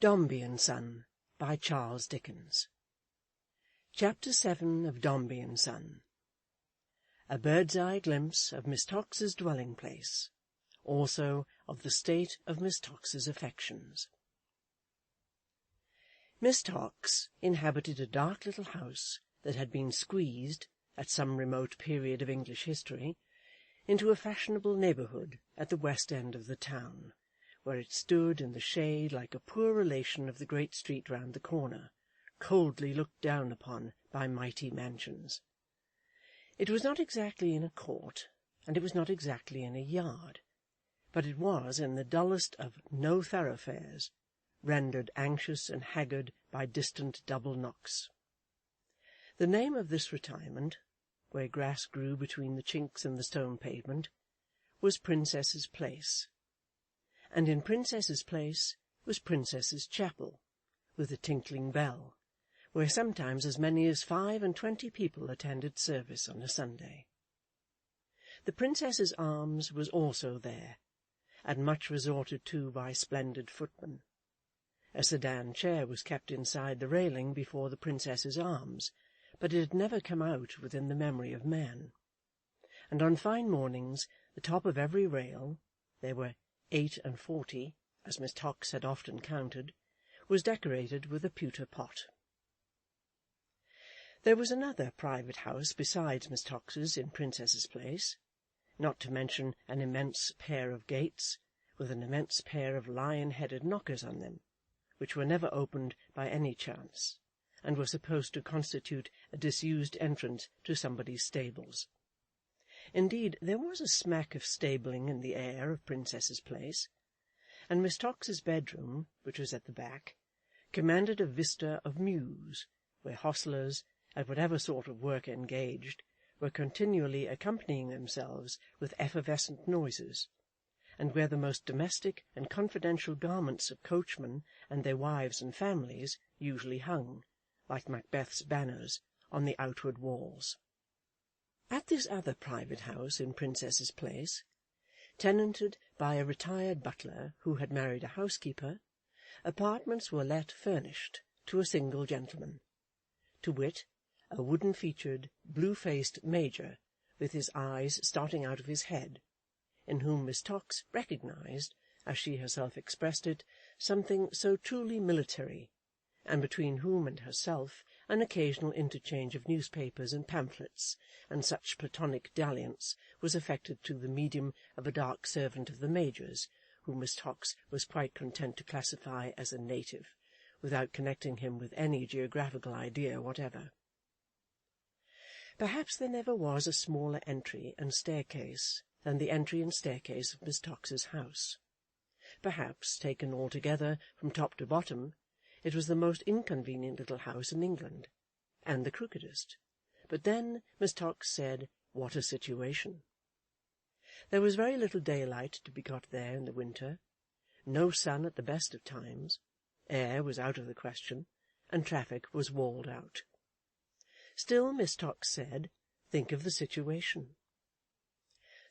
Dombey and Son, by Charles Dickens. Chapter 7 of Dombey and Son. A bird's-eye glimpse of Miss Tox's dwelling-place, also of the state of Miss Tox's affections. Miss Tox inhabited a dark little house that had been squeezed, at some remote period of English history, into a fashionable neighbourhood at the west end of the town, where it stood in the shade like a poor relation of the great street round the corner, coldly looked down upon by mighty mansions. It was not exactly in a court, and it was not exactly in a yard, but it was in the dullest of no thoroughfares, rendered anxious and haggard by distant double knocks. The name of this retirement, where grass grew between the chinks in the stone pavement, was Princess's Place, and in Princess's Place was Princess's Chapel, with a tinkling bell, where sometimes as many as 25 people attended service on a Sunday. The Princess's Arms was also there, and much resorted to by splendid footmen. A sedan chair was kept inside the railing before the Princess's Arms, but it had never come out within the memory of man, and on fine mornings the top of every rail — there were 48, as Miss Tox had often counted — was decorated with a pewter pot. There was another private house besides Miss Tox's in Princess's Place, not to mention an immense pair of gates, with an immense pair of lion-headed knockers on them, which were never opened by any chance, and were supposed to constitute a disused entrance to somebody's stables. Indeed, there was a smack of stabling in the air of Princess's Place, and Miss Tox's bedroom, which was at the back, commanded a vista of mews, where hostlers, at whatever sort of work engaged, were continually accompanying themselves with effervescent noises, and where the most domestic and confidential garments of coachmen and their wives and families usually hung, like Macbeth's banners, on the outward walls. At this other private house in Princess's Place, tenanted by a retired butler who had married a housekeeper, apartments were let furnished to a single gentleman, to wit, a wooden-featured, blue-faced major, with his eyes starting out of his head, in whom Miss Tox recognized, as she herself expressed it, something so truly military, and between whom and herself an occasional interchange of newspapers and pamphlets, and such platonic dalliance, was effected through the medium of a dark servant of the Major's, whom Miss Tox was quite content to classify as a native, without connecting him with any geographical idea whatever. Perhaps there never was a smaller entry and staircase than the entry and staircase of Miss Tox's house. Perhaps, taken altogether from top to bottom, it was the most inconvenient little house in England, and the crookedest. But then Miss Tox said, what a situation! There was very little daylight to be got there in the winter, no sun at the best of times, air was out of the question, and traffic was walled out. Still, Miss Tox said, think of the situation.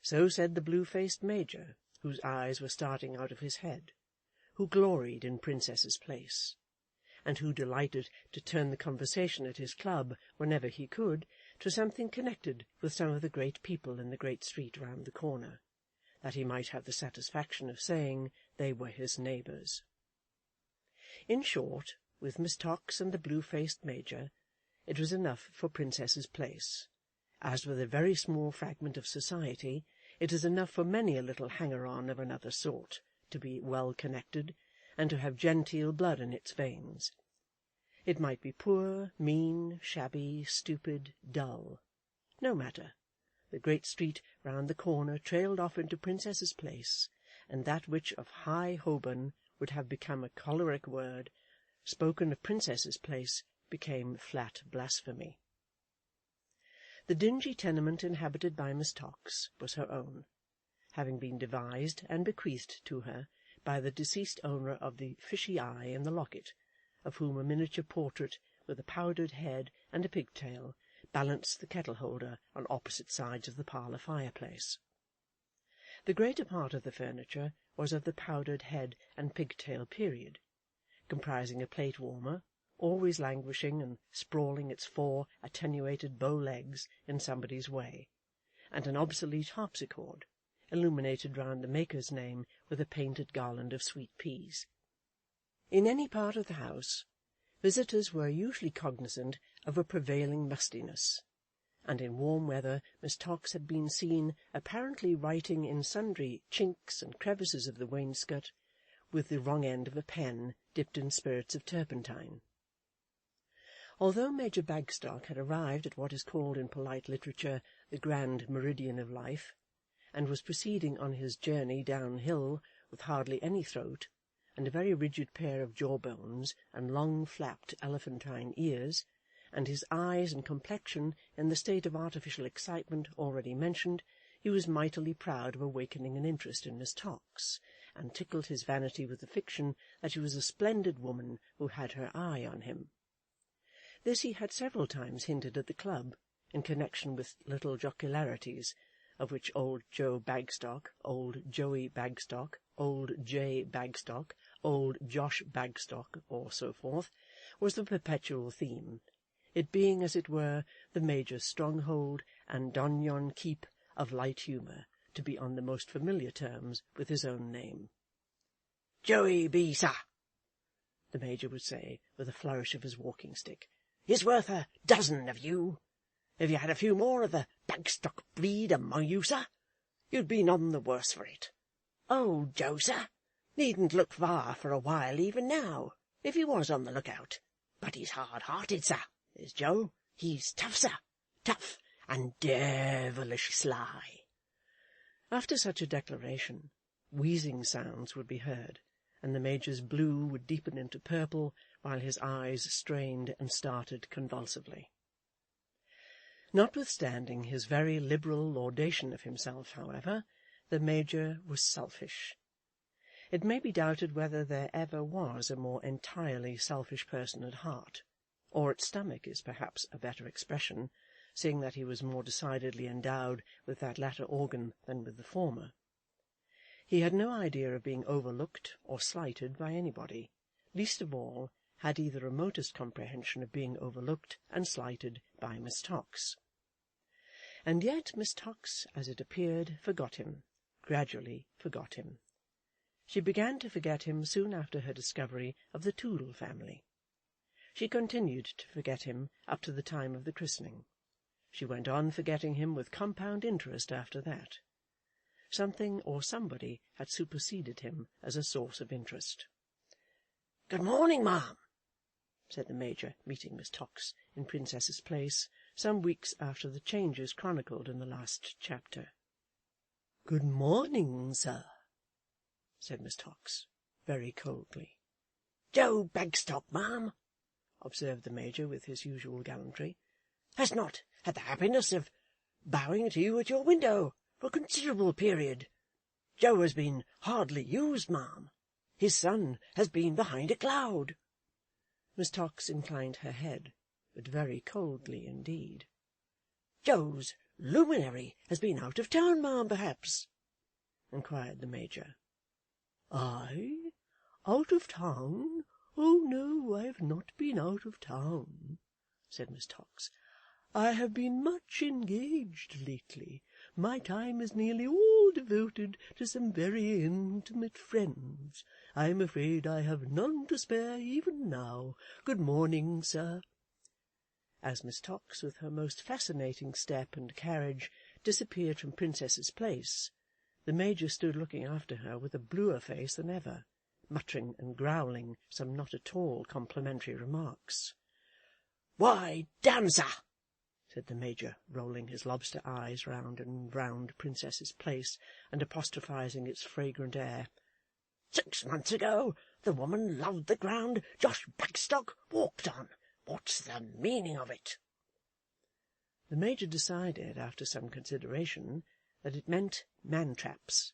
So said the blue-faced Major, whose eyes were starting out of his head, who gloried in Princess's Place, and who delighted to turn the conversation at his club, whenever he could, to something connected with some of the great people in the great street round the corner, that he might have the satisfaction of saying they were his neighbours. In short, with Miss Tox and the blue-faced Major, it was enough for Princess's Place. As with a very small fragment of society, it is enough for many a little hanger-on of another sort to be well connected, and to have genteel blood in its veins. It might be poor, mean, shabby, stupid, dull. No matter. The great street round the corner trailed off into Princess's Place, and that which of High Holborn would have become a choleric word, spoken of Princess's Place became flat blasphemy. The dingy tenement inhabited by Miss Tox was her own, having been devised and bequeathed to her by the deceased owner of the fishy eye in the locket, of whom a miniature portrait with a powdered head and a pigtail balanced the kettle-holder on opposite sides of the parlour fireplace. The greater part of the furniture was of the powdered head and pigtail period, comprising a plate-warmer, always languishing and sprawling its 4 attenuated bow legs in somebody's way, and an obsolete harpsichord, illuminated round the maker's name with a painted garland of sweet peas. In any part of the house, visitors were usually cognizant of a prevailing mustiness, and in warm weather Miss Tox had been seen apparently writing in sundry chinks and crevices of the wainscot with the wrong end of a pen dipped in spirits of turpentine. Although Major Bagstock had arrived at what is called in polite literature the grand meridian of life, and was proceeding on his journey downhill with hardly any throat, and a very rigid pair of jawbones and long flapped elephantine ears, and his eyes and complexion in the state of artificial excitement already mentioned, he was mightily proud of awakening an interest in Miss Tox, and tickled his vanity with the fiction that she was a splendid woman who had her eye on him. This he had several times hinted at the club, in connection with little jocularities, of which old Joe Bagstock, old Joey Bagstock, old J. Bagstock, old Josh Bagstock, or so forth, was the perpetual theme, it being, as it were, the Major's stronghold and donjon keep of light humour, to be on the most familiar terms with his own name. "Joey be, sir," the Major would say, with a flourish of his walking-stick, "is worth a dozen of you. If you had a few more of the Bagstock breed among you, sir, you'd be none the worse for it. Old Joe, sir, needn't look far for a while even now, if he was on the look-out. But he's hard-hearted, sir, is Joe. He's tough, sir, tough, and devilish sly." After such a declaration, wheezing sounds would be heard, and the Major's blue would deepen into purple, while his eyes strained and started convulsively. Notwithstanding his very liberal laudation of himself, however, the Major was selfish. It may be doubted whether there ever was a more entirely selfish person at heart, or at stomach is perhaps a better expression, seeing that he was more decidedly endowed with that latter organ than with the former. He had no idea of being overlooked or slighted by anybody, least of all had he the remotest comprehension of being overlooked and slighted by Miss Tox. And yet Miss Tox, as it appeared, forgot him, gradually forgot him. She began to forget him soon after her discovery of the Toodle family. She continued to forget him up to the time of the christening. She went on forgetting him with compound interest after that. Something or somebody had superseded him as a source of interest. "Good morning, ma'am," said the Major, meeting Miss Tox in Princess's Place, some weeks after the changes chronicled in the last chapter. "Good morning, sir," said Miss Tox, very coldly. "Joe Bagstock, ma'am," observed the Major with his usual gallantry, "has not had the happiness of bowing to you at your window for a considerable period. Joe has been hardly used, ma'am. His son has been behind a cloud." Miss Tox inclined her head, but very coldly indeed. "Joe's luminary has been out of town, ma'am, perhaps?" inquired the Major. "I? Out of town? Oh, no, I have not been out of town," said Miss Tox. "I have been much engaged lately. My time is nearly all devoted to some very intimate friends. I am afraid I have none to spare even now. Good morning, sir." As Miss Tox, with her most fascinating step and carriage, disappeared from Princess's Place, the Major stood looking after her with a bluer face than ever, muttering and growling some not at all complimentary remarks. "Why, damme, sir," said the Major, rolling his lobster eyes round and round Princess's Place, and apostrophising its fragrant air, "6 months ago the woman loved the ground Josh Bagstock walked on. What's the meaning of it?" The Major decided, after some consideration, that it meant man-traps,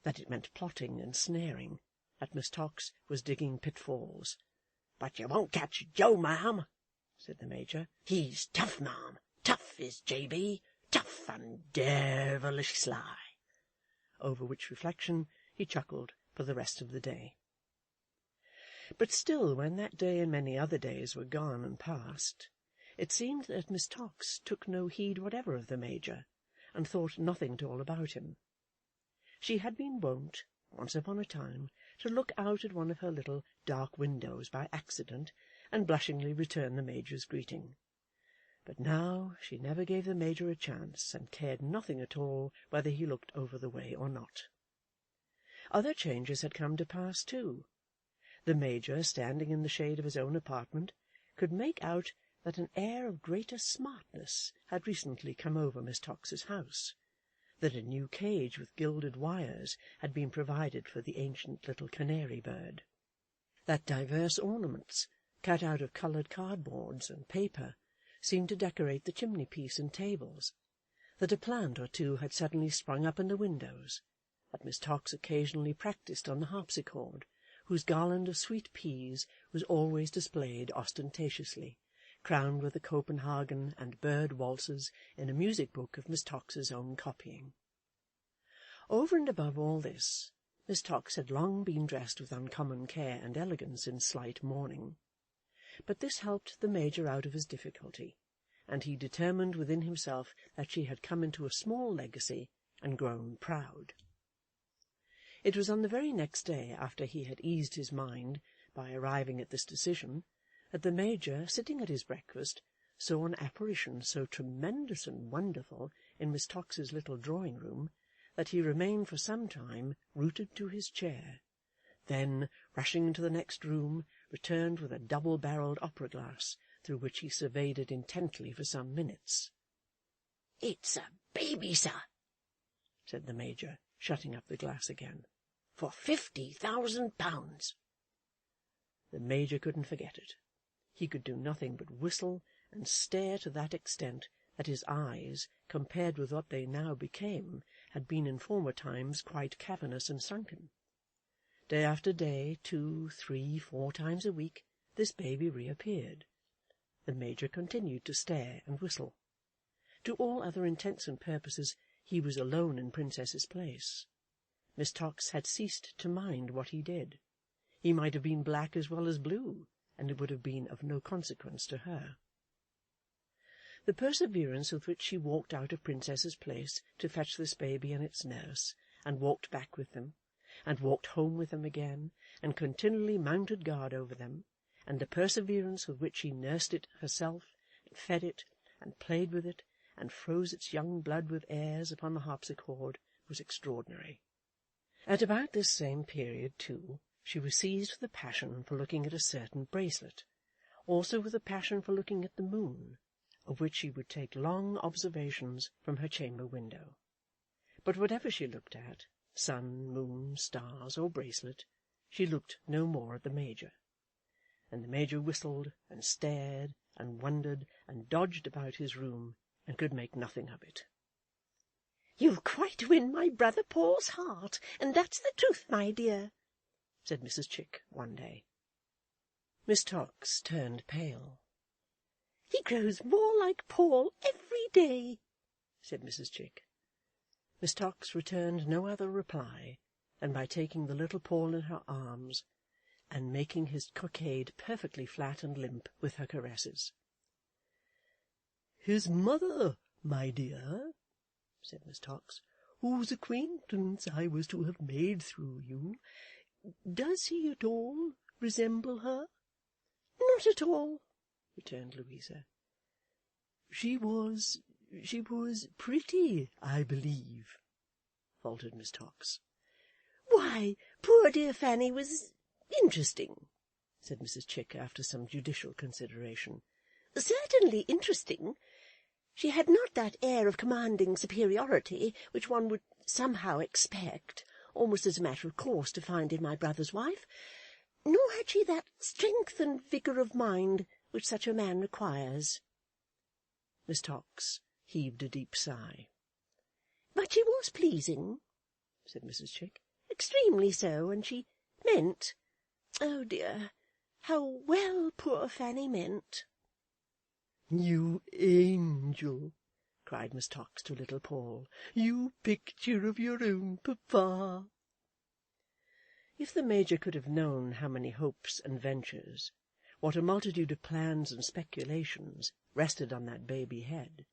that it meant plotting and snaring, that Miss Tox was digging pitfalls. "But you won't catch Joe, ma'am," said the Major. "He's tough, ma'am. Tough is J.B., tough and devilish sly." Over which reflection he chuckled for the rest of the day. But still, when that day and many other days were gone and past, it seemed that Miss Tox took no heed whatever of the Major, and thought nothing at all about him. She had been wont, once upon a time, to look out at one of her little dark windows by accident, and blushingly return the Major's greeting. But now she never gave the Major a chance, and cared nothing at all whether he looked over the way or not. Other changes had come to pass too. The Major, standing in the shade of his own apartment, could make out that an air of greater smartness had recently come over Miss Tox's house, that a new cage with gilded wires had been provided for the ancient little canary bird, that divers ornaments, cut out of coloured cardboards and paper, seemed to decorate the chimney-piece and tables, that a plant or two had suddenly sprung up in the windows, that Miss Tox occasionally practised on the harpsichord, whose garland of sweet peas was always displayed ostentatiously, crowned with the Copenhagen and bird waltzes in a music-book of Miss Tox's own copying. Over and above all this, Miss Tox had long been dressed with uncommon care and elegance in slight mourning. But this helped the Major out of his difficulty, and he determined within himself that she had come into a small legacy and grown proud. It was on the very next day after he had eased his mind by arriving at this decision, that the Major, sitting at his breakfast, saw an apparition so tremendous and wonderful in Miss Tox's little drawing-room that he remained for some time rooted to his chair, then, rushing into the next room, returned with a double-barrelled opera-glass, through which he surveyed it intently for some minutes. "It's a baby, sir," said the Major, shutting up the glass again, "for £50,000. The Major couldn't forget it. He could do nothing but whistle and stare to that extent that his eyes, compared with what they now became, had been in former times quite cavernous and sunken. Day after day, 2, 3, 4 times a week, this baby reappeared. The Major continued to stare and whistle. To all other intents and purposes he was alone in Princess's Place. Miss Tox had ceased to mind what he did. He might have been black as well as blue, and it would have been of no consequence to her. The perseverance with which she walked out of Princess's Place to fetch this baby and its nurse, and walked back with them, and walked home with them again, and continually mounted guard over them, and the perseverance with which she nursed it herself, and fed it, and played with it, and froze its young blood with airs upon the harpsichord, was extraordinary. At about this same period, too, she was seized with a passion for looking at a certain bracelet, also with a passion for looking at the moon, of which she would take long observations from her chamber window. But whatever she looked at, sun, moon, stars, or bracelet, she looked no more at the Major. And the Major whistled, and stared, and wondered, and dodged about his room, and could make nothing of it. "You've quite win my brother Paul's heart, and that's the truth, my dear," said Mrs. Chick one day. Miss Tox turned pale. "He grows more like Paul every day," said Mrs. Chick. Miss Tox returned no other reply than by taking the little Paul in her arms, and making his cockade perfectly flat and limp with her caresses. "His mother, my dear," said Miss Tox, "whose acquaintance I was to have made through you, does he at all resemble her?" "Not at all," returned Louisa. She was pretty, I believe," faltered Miss Tox. "Why, poor dear Fanny was interesting," said Mrs. Chick, after some judicial consideration. "Certainly interesting. She had not that air of commanding superiority which one would somehow expect, almost as a matter of course, to find in my brother's wife, nor had she that strength and vigour of mind which such a man requires." Miss Tox heaved a deep sigh. "But she was pleasing," said Mrs. Chick, "extremely so, and she meant, oh dear, how well poor Fanny meant." "You angel!" cried Miss Tox to little Paul. "You picture of your own papa!" If the Major could have known how many hopes and ventures, what a multitude of plans and speculations rested on that baby head,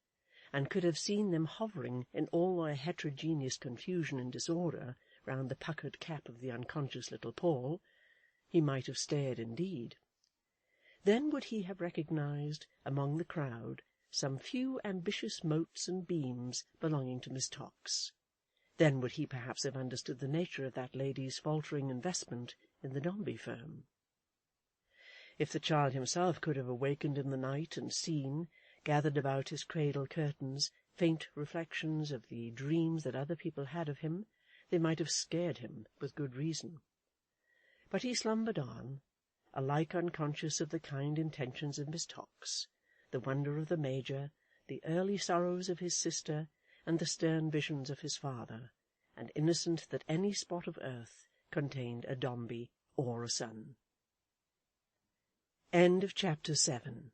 and could have seen them hovering in all their heterogeneous confusion and disorder round the puckered cap of the unconscious little Paul, he might have stared indeed. Then would he have recognized among the crowd some few ambitious motes and beams belonging to Miss Tox. Then would he perhaps have understood the nature of that lady's faltering investment in the Dombey firm. If the child himself could have awakened in the night and seen, gathered about his cradle curtains, faint reflections of the dreams that other people had of him, they might have scared him with good reason. But he slumbered on, alike unconscious of the kind intentions of Miss Tox, the wonder of the Major, the early sorrows of his sister, and the stern visions of his father, and innocent that any spot of earth contained a Dombey or a son. End of chapter 7.